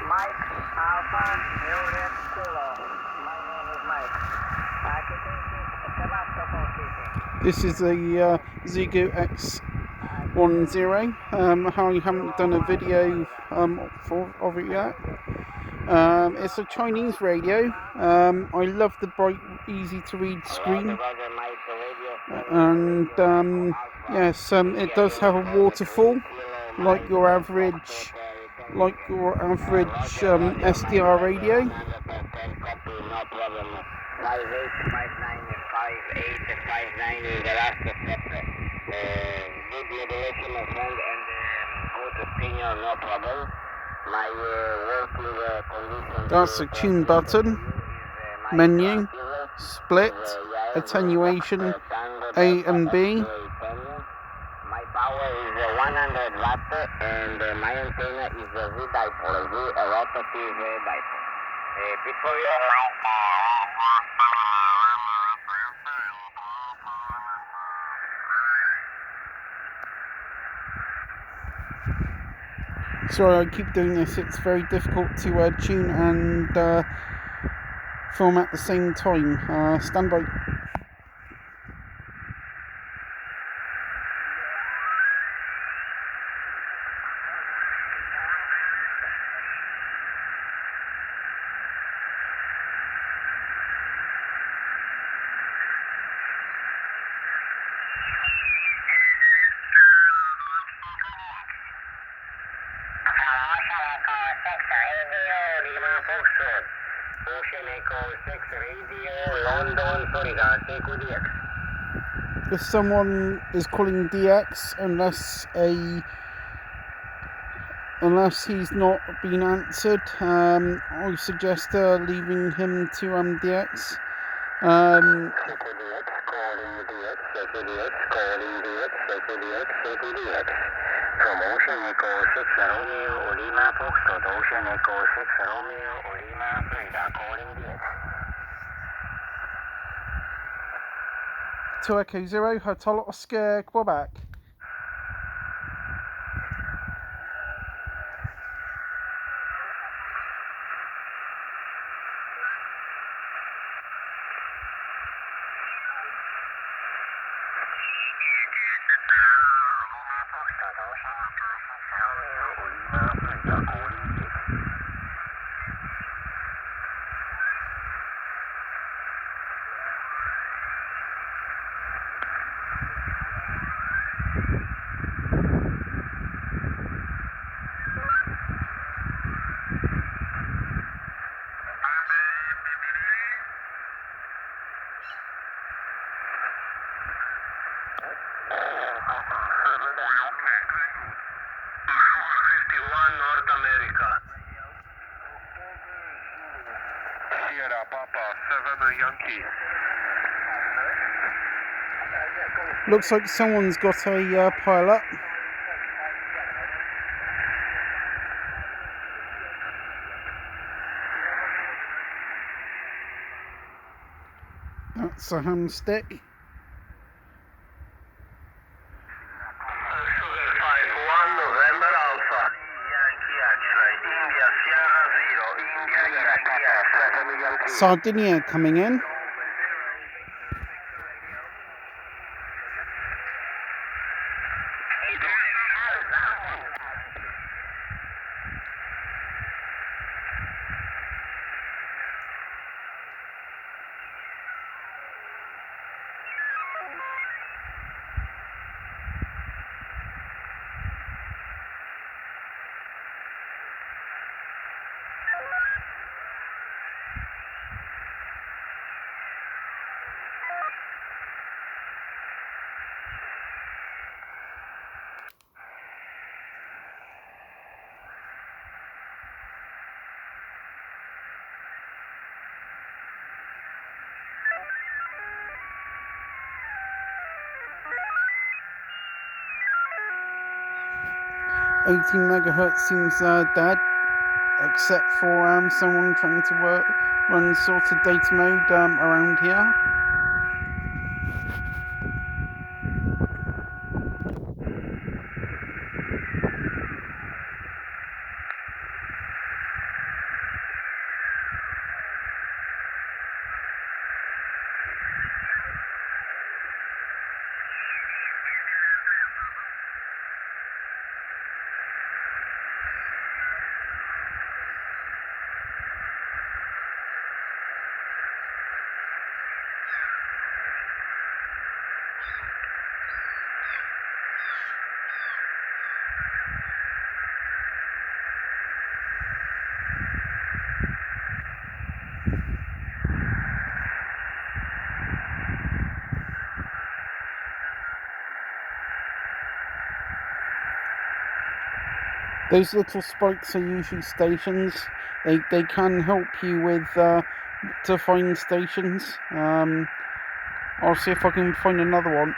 Mike Alpha Juliet Kilo. My name is Mike. Sebastopol speaking. This is a Xiegu X10. I haven't done a video of it yet. It's a Chinese radio. I love the bright, easy to read screen, and yes, it does have a waterfall like your average SDR radio. Good modulation of sound and good opinion, no problem. My working condition. That's a tune button, menu, split, attenuation, A and B. My power is 100 watt and my antenna is a V-dipole, a rotative dipole. Before you Sorry, I keep doing this. It's very difficult to tune and film at the same time. Stand by. If someone is calling DX, unless he's not been answered, I suggest leaving him to DX. From Ocean Echo 6 Romeo Lima Foxtrot, Ocean Echo 6 Romeo Lima Frida, calling DX. 2E0HOQ, Hotel Oscar, Quebec. North America. Sierra Papa 7 Yankee. Looks like someone's got a pilot. That's a ham stick. Sardinia coming in. $18 MHz seems dead, except for someone trying to run sort of data mode around here. Those little spikes are usually stations. They can help you with to find stations. I'll see if I can find another one.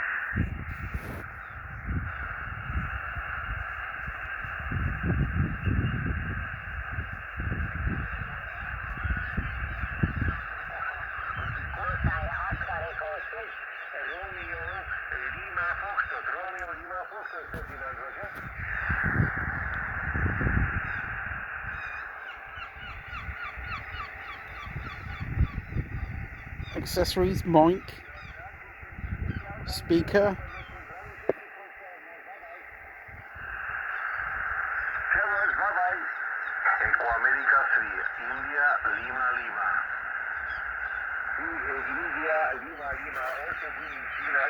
Accessories, mic, speaker. Ecoamérica Free, India, Lima, Lima. India, Lima, Lima, China.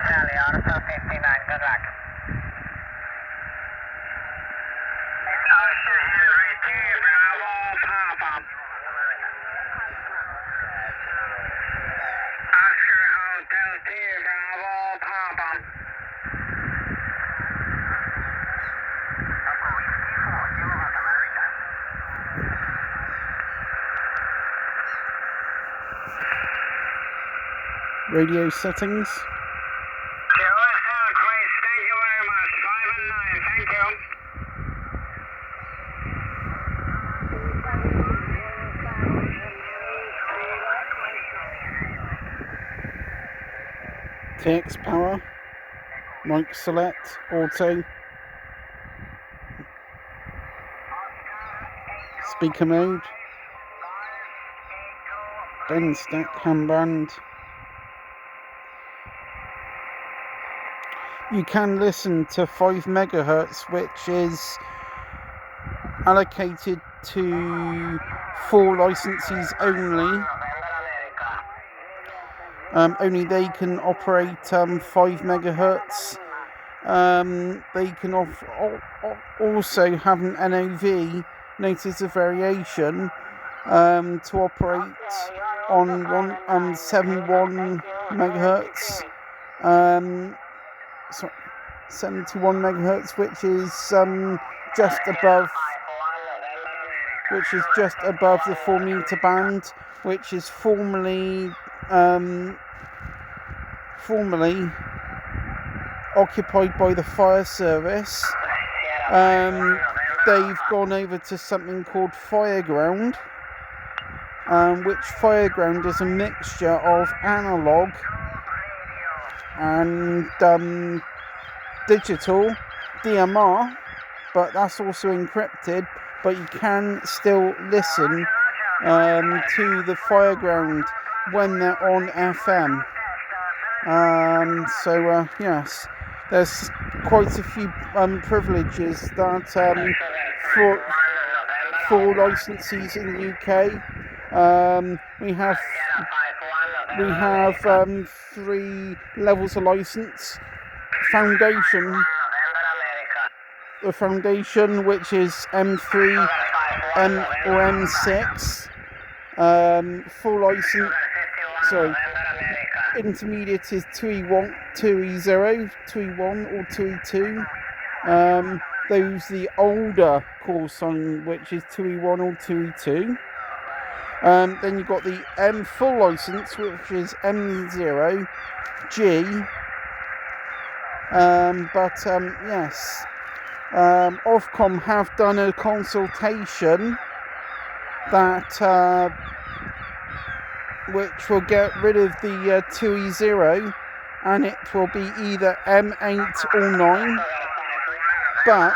Charlie, Auto 59, good luck. Oscar Henry 2, Bravo, Papa. Oscar Hotel 2, Bravo, Papa. Radio settings. Chris, thank you very much. 5 and 9, thank you. TX power, mic select, auto, speaker mode, bend stack handband. You can listen to 5 megahertz, which is allocated to 4 licensees only. Only they can operate 5 megahertz. They can also have an NOV, notice of variation, to operate on 71 megahertz. 71 megahertz, which is just above the 4 meter band, which is formerly occupied by the fire service. They've gone over to something called Fireground, which Fireground is a mixture of analog and digital DMR, but that's also encrypted, but you can still listen to the Fireground when they're on FM. Yes, there's quite a few privileges that for licensees in the UK. We have 3 levels of license. The foundation, which is M3 or M6. Full license. Intermediate is 2E1, 2E0, 2E1 or 2E2. Those the older call sign, which is 2E1 or 2E2. Then you've got the M full license, which is M0, G. Yes, Ofcom have done a consultation that which will get rid of the 2E0 and it will be either M8 or 9, but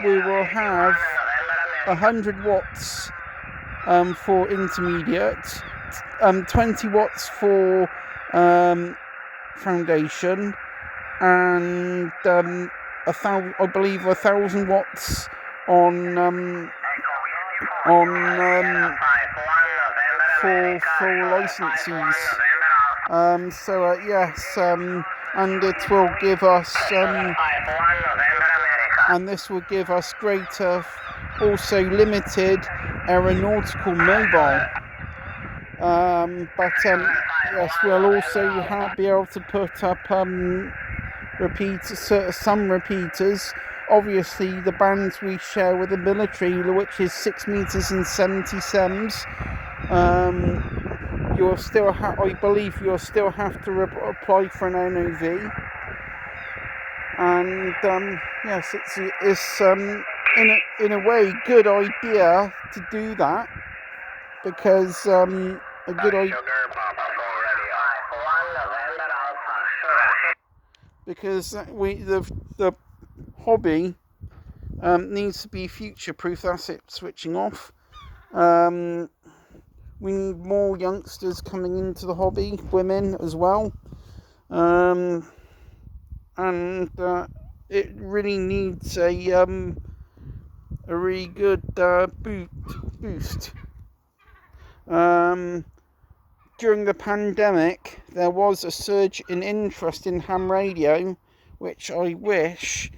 we will have 100 watts for intermediate, 20 watts for foundation, and I believe 1,000 watts on for licensees. And it will give us and this will give us greater, also limited aeronautical mobile. Yes, we'll also be able to put up some repeaters. Obviously, the bands we share with the military, which is 6 meters and 77s, you'll still I believe you'll still have to apply for an NOV. And yes, it's in a way good idea to do that, because because the hobby needs to be future proof. That's it, switching off. We need more youngsters coming into the hobby, women as well, and it really needs a really good boost. During the pandemic, there was a surge in interest in ham radio, which I wish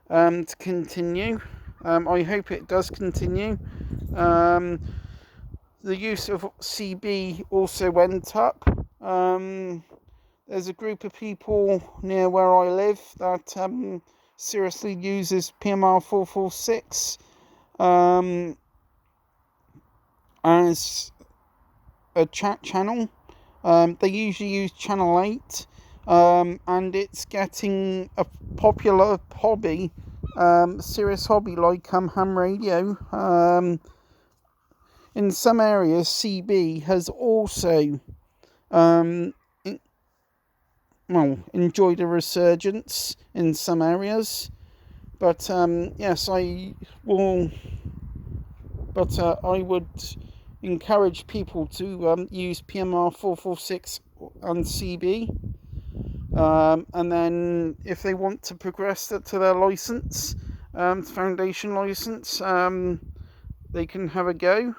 to continue. I hope it does continue. The use of CB also went up. There's a group of people near where I live that seriously uses PMR 446 as a chat channel. They usually use channel 8, and it's getting a popular hobby, serious hobby like ham radio. In some areas, CB has also enjoyed a resurgence in some areas, but yes, I will. But I would encourage people to use PMR 446 and CB, and then if they want to progress that to their license, foundation license, they can have a go.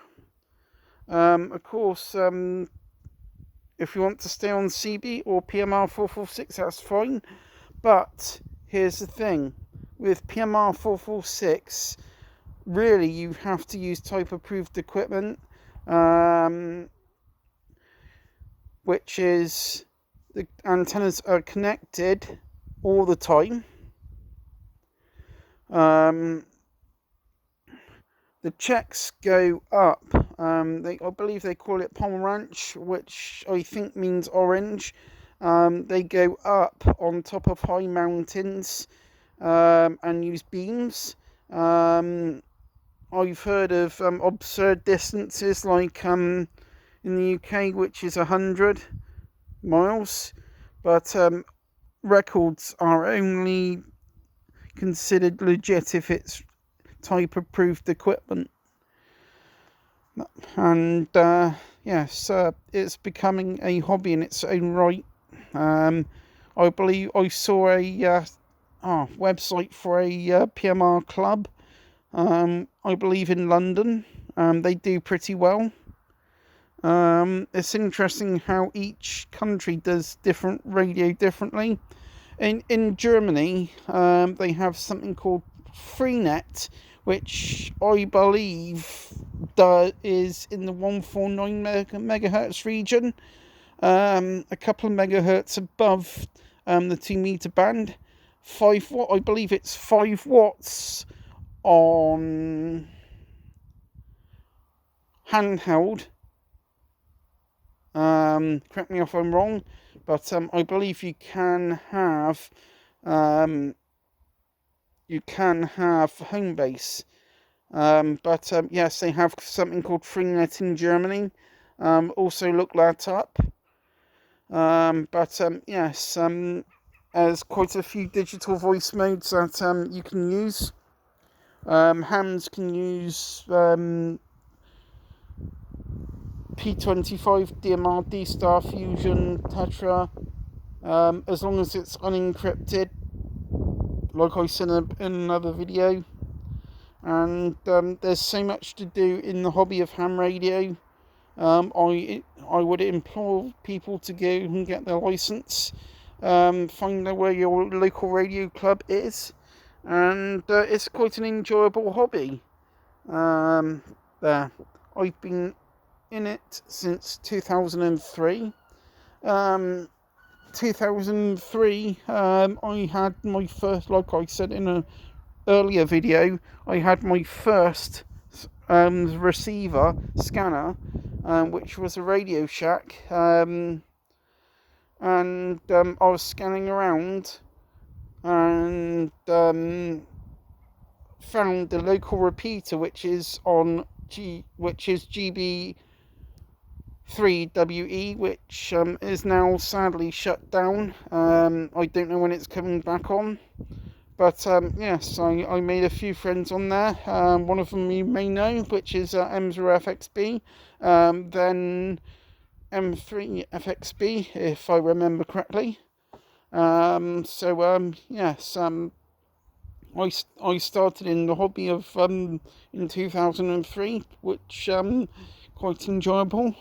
Of course, if you want to stay on CB or PMR 446, that's fine. But here's the thing, with PMR 446, really you have to use type approved equipment, which is the antennas are connected all the time. The checks go up. I believe they call it Pomeranch, which I think means orange. They go up on top of high mountains and use beams. I've heard of absurd distances like in the UK, which is 100 miles, but records are only considered legit if it's type approved equipment. And yes, it's becoming a hobby in its own right. I believe I saw a website for a PMR club, I believe in London. They do pretty well. It's interesting how each country does different radio differently. In Germany, they have something called Freenet, which I believe is in the 149 megahertz region, a couple of megahertz above the 2 meter band. 5 watt, I believe it's 5 watts on handheld. Correct me if I'm wrong, but I believe you can have home base. But yes, they have something called Freenet in Germany. Also look that up. Yes, there's quite a few digital voice modes that you can use. Hams can use P25, DMRD, Star Fusion, Tetra, as long as it's unencrypted, like I said in another video. And there's so much to do in the hobby of ham radio. I would implore people to go and get their license, find out where your local radio club is, and it's quite an enjoyable hobby. There, I've been in it since 2003. 2003, I had my first, like I said in an earlier video, I had my first receiver scanner, which was a Radio Shack, and I was scanning around and found the local repeater, which is GB3WE, which is now sadly shut down. I don't know when it's coming back on. But yes, I made a few friends on there. One of them you may know, which is M0FXB, then M3FXB, if I remember correctly. Yes, I started in the hobby of in 2003, which quite enjoyable.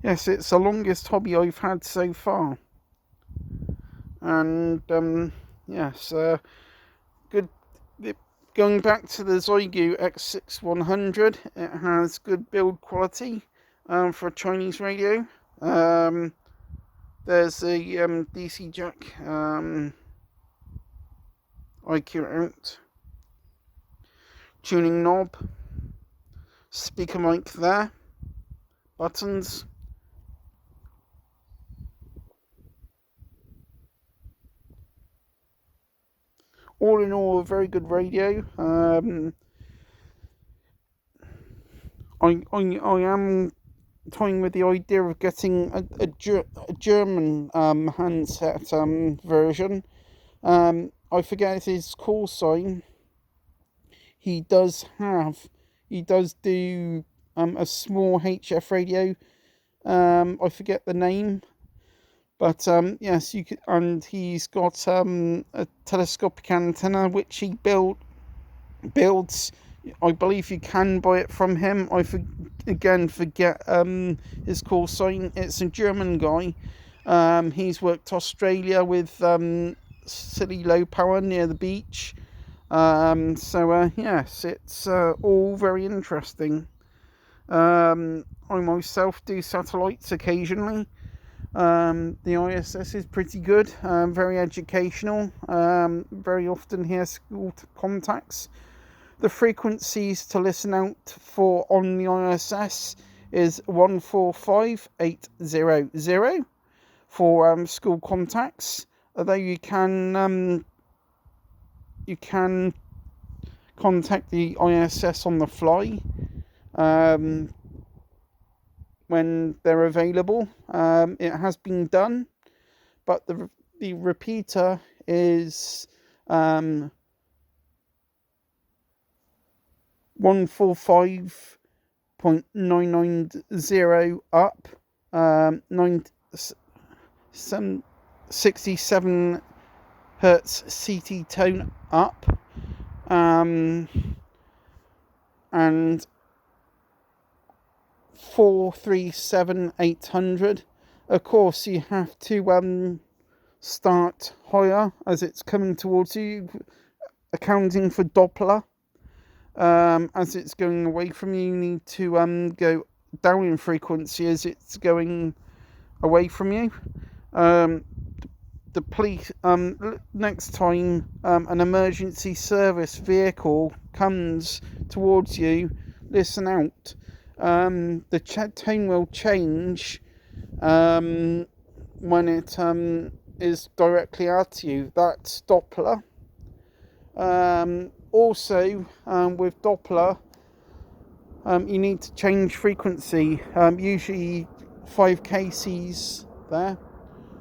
Yes, it's the longest hobby I've had so far, and yes, good. Going back to the Xiegu X6100, it has good build quality for a Chinese radio. There's a DC jack IQ out, tuning knob, speaker mic there, buttons. All in all, a very good radio. I am toying with the idea of getting a German handset version. I forget his call sign. He does do a small HF radio. I forget the name. But yes, you could, and he's got a telescopic antenna which he builds. I believe you can buy it from him. I forget his call sign. It's a German guy. He's worked Australia with silly low power near the beach. Yes, it's all very interesting. I myself do satellites occasionally. The ISS is pretty good, very educational, very often hear school contacts. The frequencies to listen out for on the ISS is 145800 for school contacts, although you can contact the ISS on the fly when they're available. It has been done, but the repeater is 145.990 up, 67 hertz CT tone up, and 437,800. Of course, you have to start higher as it's coming towards you, accounting for Doppler. As it's going away from you, you need to go down in frequency as it's going away from you. The police, next time an emergency service vehicle comes towards you, listen out. The tone will change when it is directly at you. That's Doppler. Also, with Doppler, you need to change frequency. Usually 5 kcs there.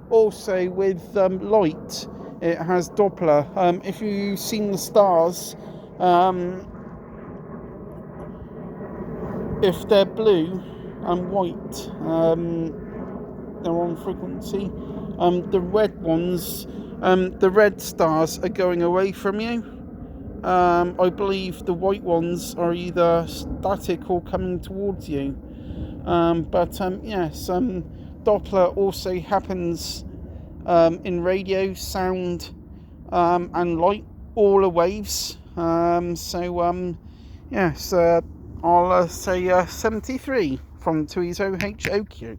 Also with light, it has Doppler. If you've seen the stars, if they're blue and white, they're on frequency. The red ones, the red stars are going away from you. I believe the white ones are either static or coming towards you. Yes, Doppler also happens in radio, sound, and light, all the waves. Yes, I'll say 73 from 2E0HOQ.